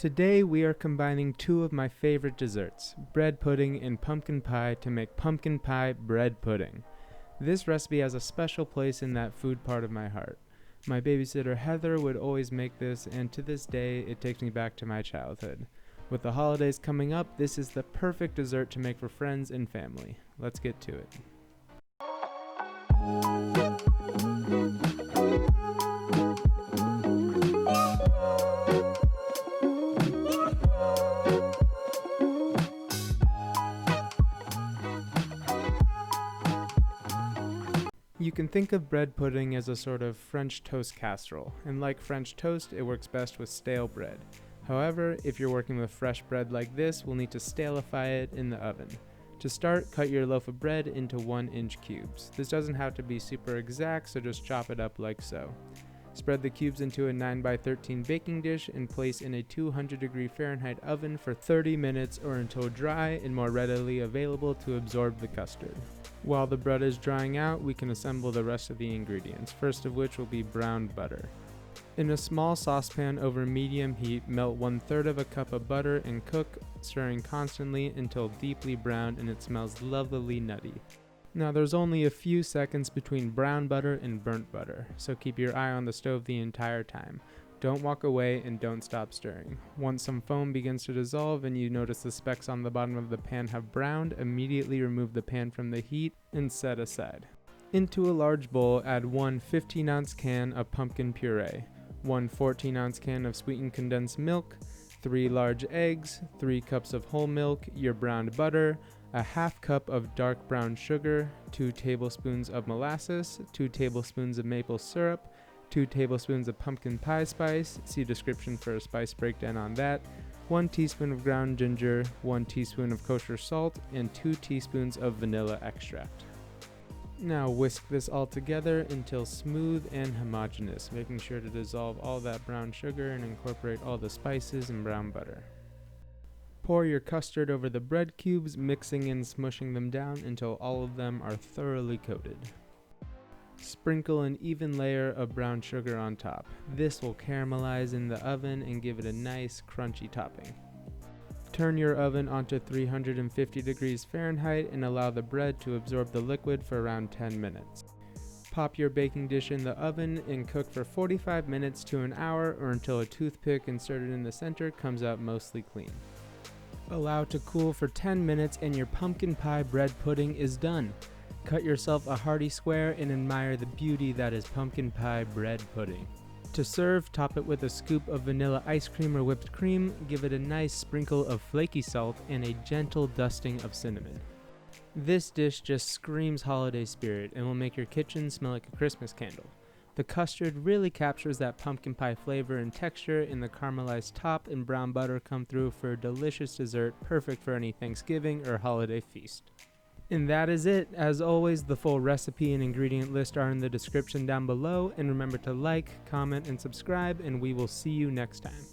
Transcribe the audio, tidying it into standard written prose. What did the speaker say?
Today we are combining two of my favorite desserts, bread pudding and pumpkin pie, to make pumpkin pie bread pudding. This recipe has a special place in that food part of my heart. My babysitter Heather would always make this, and to this day it takes me back to my childhood. With the holidays coming up, this is the perfect dessert to make for friends and family. Let's get to it. You can think of bread pudding as a sort of French toast casserole, and like French toast, it works best with stale bread. However, if you're working with fresh bread like this, we'll need to staleify it in the oven. To start, cut your loaf of bread into 1-inch cubes. This doesn't have to be super exact, so just chop it up like so. Spread the cubes into a 9x13 baking dish and place in a 200-degree Fahrenheit oven for 30 minutes or until dry and more readily available to absorb the custard. While the bread is drying out, we can assemble the rest of the ingredients, first of which will be browned butter. In a small saucepan over medium heat, melt 1/3 of a cup of butter and cook, stirring constantly until deeply browned and it smells lovelily nutty. Now there's only a few seconds between brown butter and burnt butter, so keep your eye on the stove the entire time. Don't walk away and don't stop stirring. Once some foam begins to dissolve and you notice the specks on the bottom of the pan have browned, immediately remove the pan from the heat and set aside. Into a large bowl, add one 15-ounce can of pumpkin puree, one 14-ounce can of sweetened condensed milk, 3 large eggs, 3 cups of whole milk, your browned butter, a half cup of dark brown sugar, 2 tablespoons of molasses, 2 tablespoons of maple syrup, 2 tablespoons of pumpkin pie spice, see description for a spice breakdown on that, 1 teaspoon of ground ginger, 1 teaspoon of kosher salt, and 2 teaspoons of vanilla extract. Now whisk this all together until smooth and homogeneous, making sure to dissolve all that brown sugar and incorporate all the spices and brown butter. Pour your custard over the bread cubes, mixing and smushing them down until all of them are thoroughly coated. Sprinkle an even layer of brown sugar on top. This will caramelize in the oven and give it a nice crunchy topping. Turn your oven onto 350 degrees Fahrenheit and allow the bread to absorb the liquid for around 10 minutes. Pop your baking dish in the oven and cook for 45 minutes to an hour or until a toothpick inserted in the center comes out mostly clean. Allow to cool for 10 minutes and your pumpkin pie bread pudding is done. Cut yourself a hearty square and admire the beauty that is pumpkin pie bread pudding. To serve, top it with a scoop of vanilla ice cream or whipped cream, give it a nice sprinkle of flaky salt and a gentle dusting of cinnamon. This dish just screams holiday spirit and will make your kitchen smell like a Christmas candle. The custard really captures that pumpkin pie flavor and texture, and the caramelized top and brown butter come through for a delicious dessert perfect for any Thanksgiving or holiday feast. And that is it. As always, the full recipe and ingredient list are in the description down below, and remember to like, comment, and subscribe, and we will see you next time.